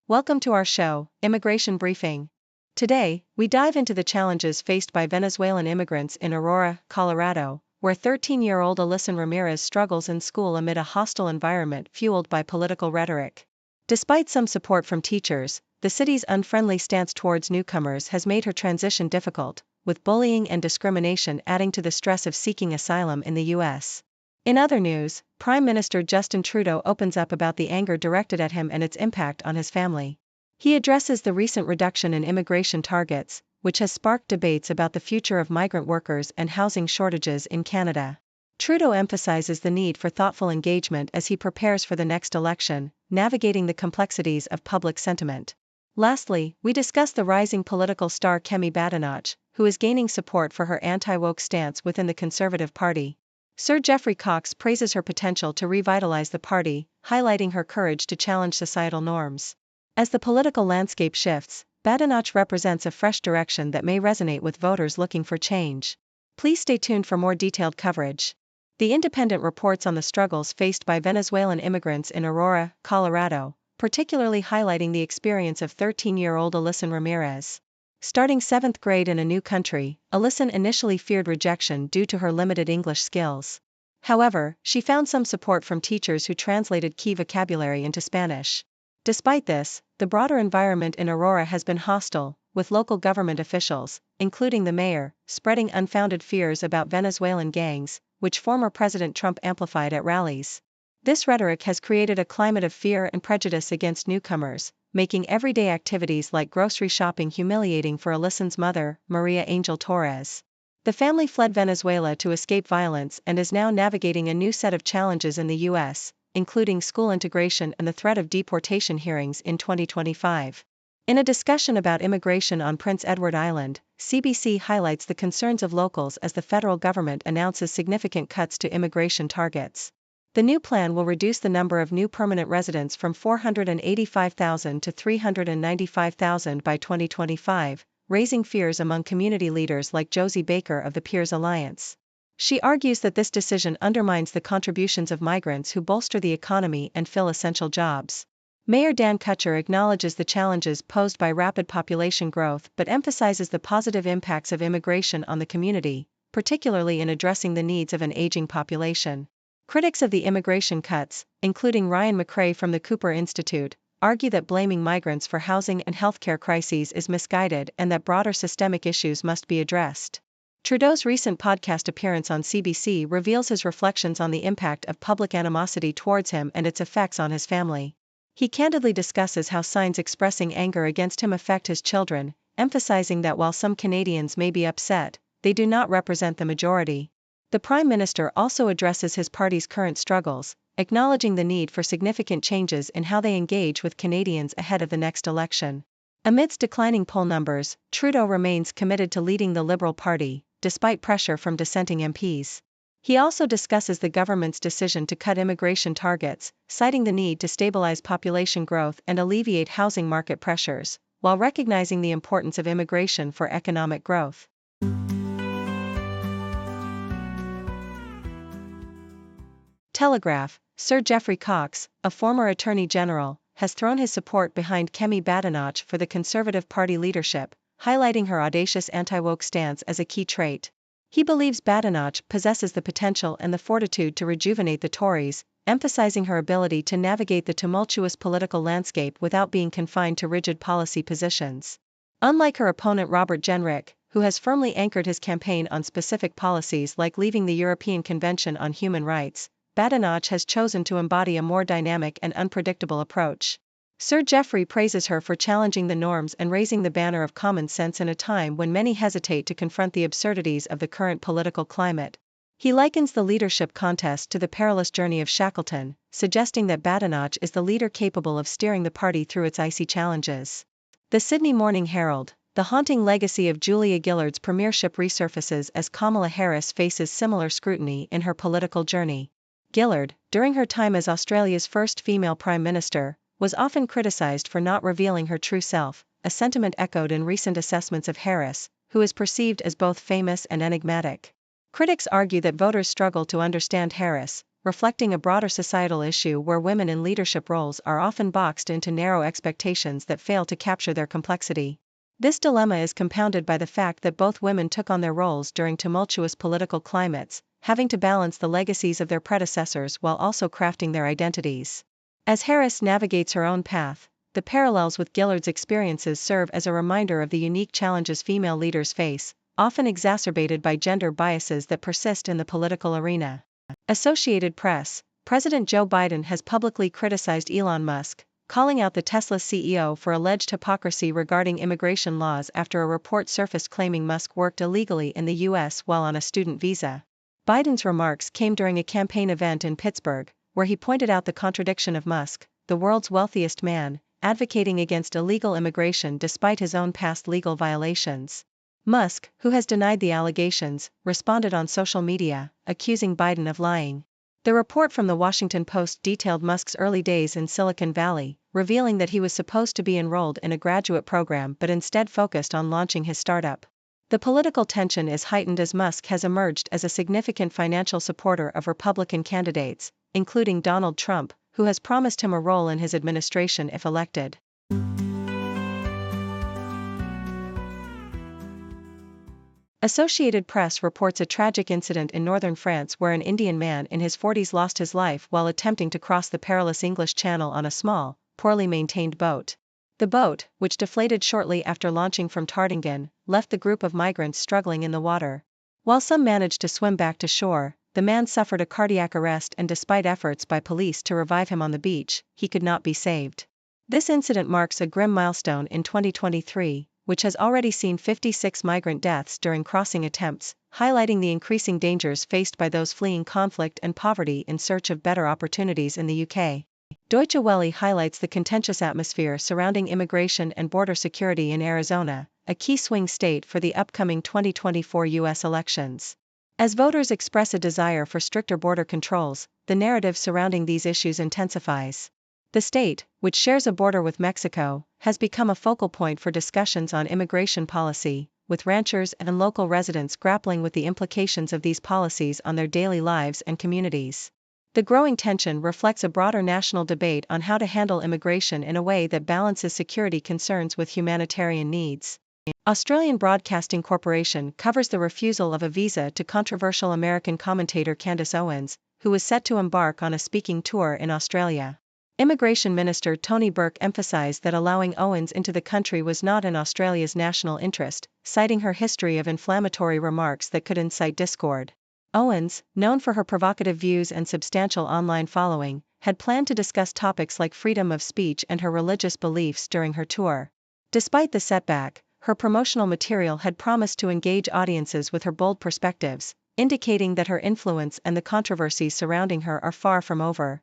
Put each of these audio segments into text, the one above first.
Welcome to our show, Immigration Briefing. Today, we dive into the challenges faced by Venezuelan immigrants in Aurora, Colorado, where 13-year-old Alisson Ramirez struggles in school amid a hostile environment fueled by political rhetoric. Despite some support from teachers, the city's unfriendly stance towards newcomers has made her transition difficult, with bullying and discrimination adding to the stress of seeking asylum in the U.S. In other news, Prime Minister Justin Trudeau opens up about the anger directed at him and its impact on his family. He addresses the recent reduction in immigration targets, which has sparked debates about the future of migrant workers and housing shortages in Canada. Trudeau emphasizes the need for thoughtful engagement as he prepares for the next election, navigating the complexities of public sentiment. Lastly, we discuss the rising political star Kemi Badenoch, who is gaining support for her anti-woke stance within the Conservative Party. Sir Geoffrey Cox praises her potential to revitalize the party, highlighting her courage to challenge societal norms. As the political landscape shifts, Badenoch represents a fresh direction that may resonate with voters looking for change. Please stay tuned for more detailed coverage. The Independent reports on the struggles faced by Venezuelan immigrants in Aurora, Colorado, particularly highlighting the experience of 13-year-old Alisson Ramirez. Starting 7th grade in a new country, Alisson initially feared rejection due to her limited English skills. However, she found some support from teachers who translated key vocabulary into Spanish. Despite this, the broader environment in Aurora has been hostile, with local government officials, including the mayor, spreading unfounded fears about Venezuelan gangs, which former President Trump amplified at rallies. This rhetoric has created a climate of fear and prejudice against newcomers, making everyday activities like grocery shopping humiliating for Alisson's mother, Maria Angel Torres. The family fled Venezuela to escape violence and is now navigating a new set of challenges in the U.S., including school integration and the threat of deportation hearings in 2025. In a discussion about immigration on Prince Edward Island, CBC highlights the concerns of locals as the federal government announces significant cuts to immigration targets. The new plan will reduce the number of new permanent residents from 485,000 to 395,000 by 2025, raising fears among community leaders like Josie Baker of the Peers Alliance. She argues that this decision undermines the contributions of migrants who bolster the economy and fill essential jobs. Mayor Dan Kutcher acknowledges the challenges posed by rapid population growth but emphasizes the positive impacts of immigration on the community, particularly in addressing the needs of an aging population. Critics of the immigration cuts, including Ryan McCrae from the Cooper Institute, argue that blaming migrants for housing and healthcare crises is misguided and that broader systemic issues must be addressed. Trudeau's recent podcast appearance on CBC reveals his reflections on the impact of public animosity towards him and its effects on his family. He candidly discusses how signs expressing anger against him affect his children, emphasizing that while some Canadians may be upset, they do not represent the majority. The Prime Minister also addresses his party's current struggles, acknowledging the need for significant changes in how they engage with Canadians ahead of the next election. Amidst declining poll numbers, Trudeau remains committed to leading the Liberal Party, despite pressure from dissenting MPs. He also discusses the government's decision to cut immigration targets, citing the need to stabilize population growth and alleviate housing market pressures, while recognizing the importance of immigration for economic growth. Telegraph, Sir Geoffrey Cox, a former Attorney General, has thrown his support behind Kemi Badenoch for the Conservative Party leadership, highlighting her audacious anti-woke stance as a key trait. He believes Badenoch possesses the potential and the fortitude to rejuvenate the Tories, emphasizing her ability to navigate the tumultuous political landscape without being confined to rigid policy positions. Unlike her opponent Robert Jenrick, who has firmly anchored his campaign on specific policies like leaving the European Convention on Human Rights, Badenoch has chosen to embody a more dynamic and unpredictable approach. Sir Geoffrey praises her for challenging the norms and raising the banner of common sense in a time when many hesitate to confront the absurdities of the current political climate. He likens the leadership contest to the perilous journey of Shackleton, suggesting that Badenoch is the leader capable of steering the party through its icy challenges. The Sydney Morning Herald, the haunting legacy of Julia Gillard's premiership resurfaces as Kamala Harris faces similar scrutiny in her political journey. Gillard, during her time as Australia's first female Prime Minister, was often criticized for not revealing her true self, a sentiment echoed in recent assessments of Harris, who is perceived as both famous and enigmatic. Critics argue that voters struggle to understand Harris, reflecting a broader societal issue where women in leadership roles are often boxed into narrow expectations that fail to capture their complexity. This dilemma is compounded by the fact that both women took on their roles during tumultuous political climates, having to balance the legacies of their predecessors while also crafting their identities. As Harris navigates her own path, the parallels with Gillard's experiences serve as a reminder of the unique challenges female leaders face, often exacerbated by gender biases that persist in the political arena. Associated Press: President Joe Biden has publicly criticized Elon Musk, calling out the Tesla CEO for alleged hypocrisy regarding immigration laws after a report surfaced claiming Musk worked illegally in the U.S. while on a student visa. Biden's remarks came during a campaign event in Pittsburgh, where he pointed out the contradiction of Musk, the world's wealthiest man, advocating against illegal immigration despite his own past legal violations. Musk, who has denied the allegations, responded on social media, accusing Biden of lying. The report from the Washington Post detailed Musk's early days in Silicon Valley, revealing that he was supposed to be enrolled in a graduate program but instead focused on launching his startup. The political tension is heightened as Musk has emerged as a significant financial supporter of Republican candidates, including Donald Trump, who has promised him a role in his administration if elected. Associated Press reports a tragic incident in northern France where an Indian man in his 40s lost his life while attempting to cross the perilous English Channel on a small, poorly maintained boat. The boat, which deflated shortly after launching from Tardingen, left the group of migrants struggling in the water. While some managed to swim back to shore, the man suffered a cardiac arrest and despite efforts by police to revive him on the beach, he could not be saved. This incident marks a grim milestone in 2023, which has already seen 56 migrant deaths during crossing attempts, highlighting the increasing dangers faced by those fleeing conflict and poverty in search of better opportunities in the UK. Deutsche Welle highlights the contentious atmosphere surrounding immigration and border security in Arizona, a key swing state for the upcoming 2024 U.S. elections. As voters express a desire for stricter border controls, the narrative surrounding these issues intensifies. The state, which shares a border with Mexico, has become a focal point for discussions on immigration policy, with ranchers and local residents grappling with the implications of these policies on their daily lives and communities. The growing tension reflects a broader national debate on how to handle immigration in a way that balances security concerns with humanitarian needs. Australian Broadcasting Corporation covers the refusal of a visa to controversial American commentator Candace Owens, who was set to embark on a speaking tour in Australia. Immigration Minister Tony Burke emphasized that allowing Owens into the country was not in Australia's national interest, citing her history of inflammatory remarks that could incite discord. Owens, known for her provocative views and substantial online following, had planned to discuss topics like freedom of speech and her religious beliefs during her tour. Despite the setback, her promotional material had promised to engage audiences with her bold perspectives, indicating that her influence and the controversies surrounding her are far from over.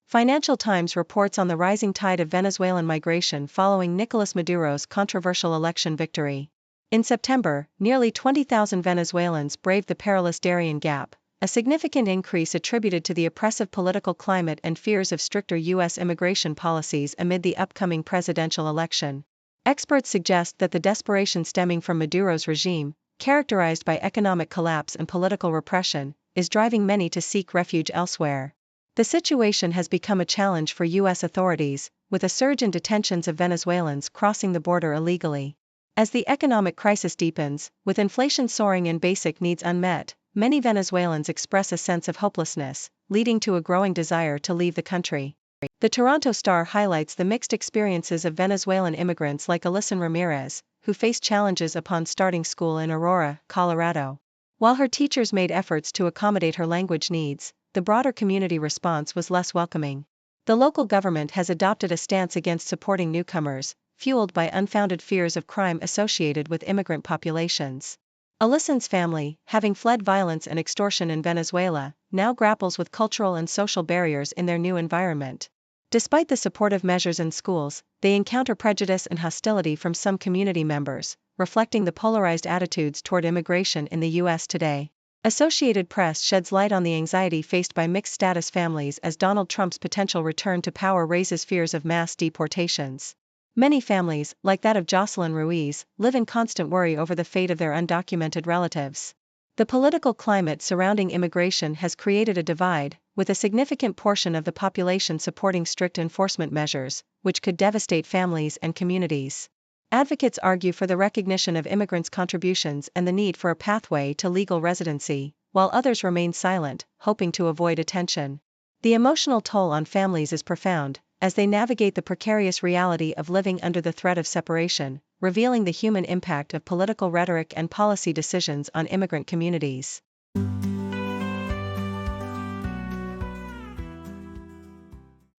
Financial Times reports on the rising tide of Venezuelan migration following Nicolas Maduro's controversial election victory. In September, nearly 20,000 Venezuelans braved the perilous Darien Gap, a significant increase attributed to the oppressive political climate and fears of stricter U.S. immigration policies amid the upcoming presidential election. Experts suggest that the desperation stemming from Maduro's regime, characterized by economic collapse and political repression, is driving many to seek refuge elsewhere. The situation has become a challenge for U.S. authorities, with a surge in detentions of Venezuelans crossing the border illegally. As the economic crisis deepens, with inflation soaring and basic needs unmet, many Venezuelans express a sense of hopelessness, leading to a growing desire to leave the country. The Toronto Star highlights the mixed experiences of Venezuelan immigrants like Alisson Ramirez, who faced challenges upon starting school in Aurora, Colorado. While her teachers made efforts to accommodate her language needs, the broader community response was less welcoming. The local government has adopted a stance against supporting newcomers, fueled by unfounded fears of crime associated with immigrant populations. Alisson's family, having fled violence and extortion in Venezuela, now grapples with cultural and social barriers in their new environment. Despite the supportive measures in schools, they encounter prejudice and hostility from some community members, reflecting the polarized attitudes toward immigration in the U.S. today. Associated Press sheds light on the anxiety faced by mixed-status families as Donald Trump's potential return to power raises fears of mass deportations. Many families, like that of Jocelyn Ruiz, live in constant worry over the fate of their undocumented relatives. The political climate surrounding immigration has created a divide, with a significant portion of the population supporting strict enforcement measures, which could devastate families and communities. Advocates argue for the recognition of immigrants' contributions and the need for a pathway to legal residency, while others remain silent, hoping to avoid attention. The emotional toll on families is profound, as they navigate the precarious reality of living under the threat of separation, revealing the human impact of political rhetoric and policy decisions on immigrant communities.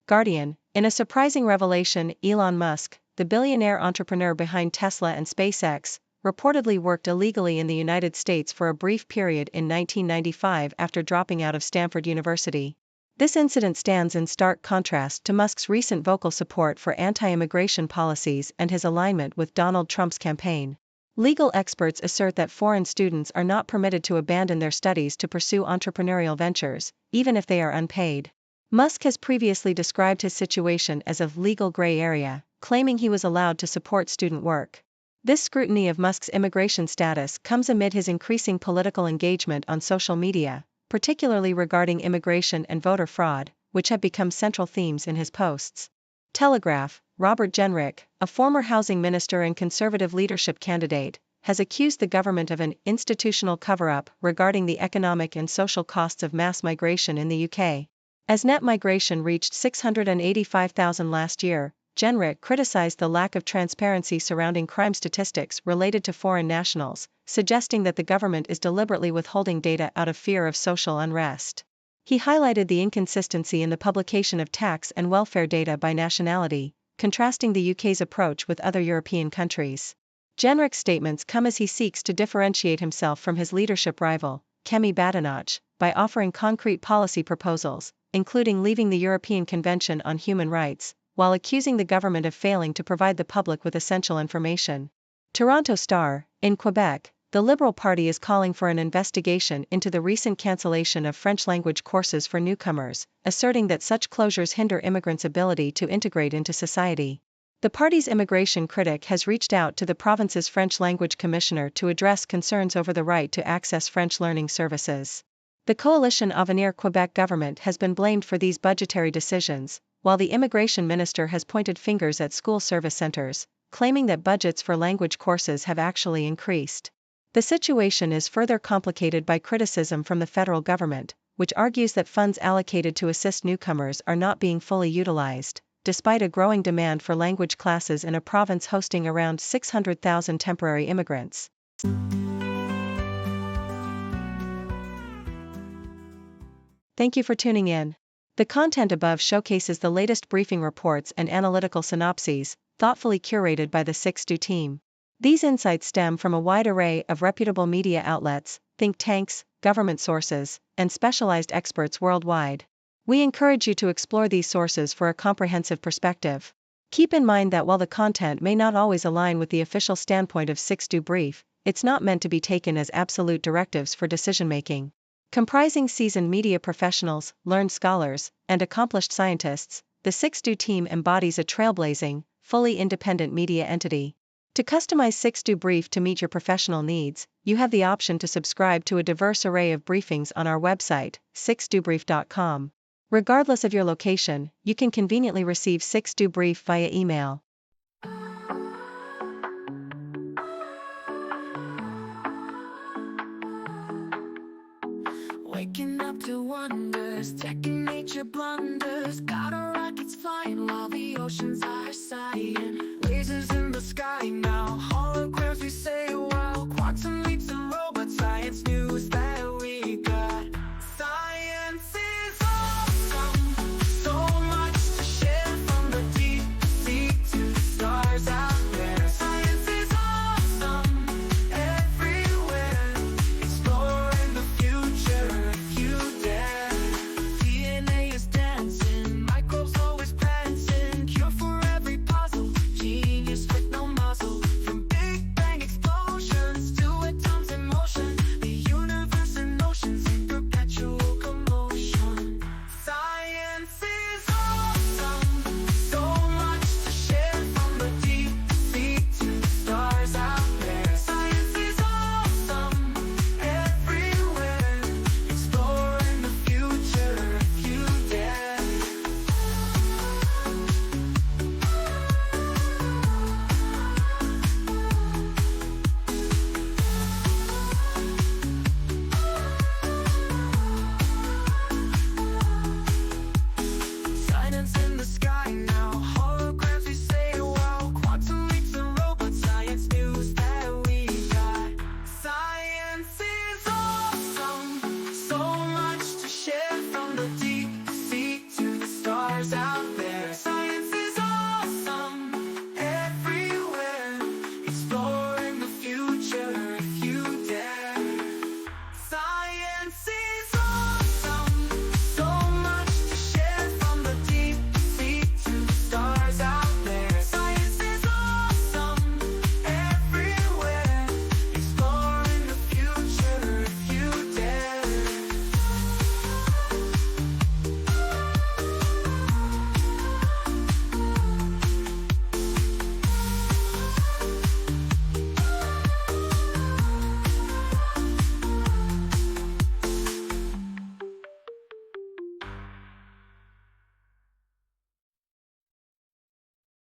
Guardian, in a surprising revelation, Elon Musk, the billionaire entrepreneur behind Tesla and SpaceX, reportedly worked illegally in the United States for a brief period in 1995 after dropping out of Stanford University. This incident stands in stark contrast to Musk's recent vocal support for anti-immigration policies and his alignment with Donald Trump's campaign. Legal experts assert that foreign students are not permitted to abandon their studies to pursue entrepreneurial ventures, even if they are unpaid. Musk has previously described his situation as a legal gray area, claiming he was allowed to support student work. This scrutiny of Musk's immigration status comes amid his increasing political engagement on social media, particularly regarding immigration and voter fraud, which have become central themes in his posts. Telegraph, Robert Jenrick, a former housing minister and conservative leadership candidate, has accused the government of an institutional cover-up regarding the economic and social costs of mass migration in the UK. As net migration reached 685,000 last year, Jenrick criticized the lack of transparency surrounding crime statistics related to foreign nationals, suggesting that the government is deliberately withholding data out of fear of social unrest. He highlighted the inconsistency in the publication of tax and welfare data by nationality, contrasting the UK's approach with other European countries. Jenrick's statements come as he seeks to differentiate himself from his leadership rival, Kemi Badenoch, by offering concrete policy proposals, including leaving the European Convention on Human Rights, while accusing the government of failing to provide the public with essential information. Toronto Star, in Quebec, the Liberal Party is calling for an investigation into the recent cancellation of French-language courses for newcomers, asserting that such closures hinder immigrants' ability to integrate into society. The party's immigration critic has reached out to the province's French-language commissioner to address concerns over the right to access French learning services. The coalition Avenir Quebec government has been blamed for these budgetary decisions, while the immigration minister has pointed fingers at school service centers, claiming that budgets for language courses have actually increased. The situation is further complicated by criticism from the federal government, which argues that funds allocated to assist newcomers are not being fully utilized, despite a growing demand for language classes in a province hosting around 600,000 temporary immigrants. Thank you for tuning in. The content above showcases the latest briefing reports and analytical synopses, thoughtfully curated by the 6Do team. These insights stem from a wide array of reputable media outlets, think tanks, government sources, and specialized experts worldwide. We encourage you to explore these sources for a comprehensive perspective. Keep in mind that while the content may not always align with the official standpoint of 6Do Brief, it's not meant to be taken as absolute directives for decision-making. Comprising seasoned media professionals, learned scholars, and accomplished scientists, the 6Do team embodies a trailblazing, fully independent media entity. To customize 6Do Brief to meet your professional needs, you have the option to subscribe to a diverse array of briefings on our website, 6dobrief.com. Regardless of your location, you can conveniently receive 6Do Brief via email. Waking up to wonders, checking nature blunders. Got our rockets flying while the oceans are sighing.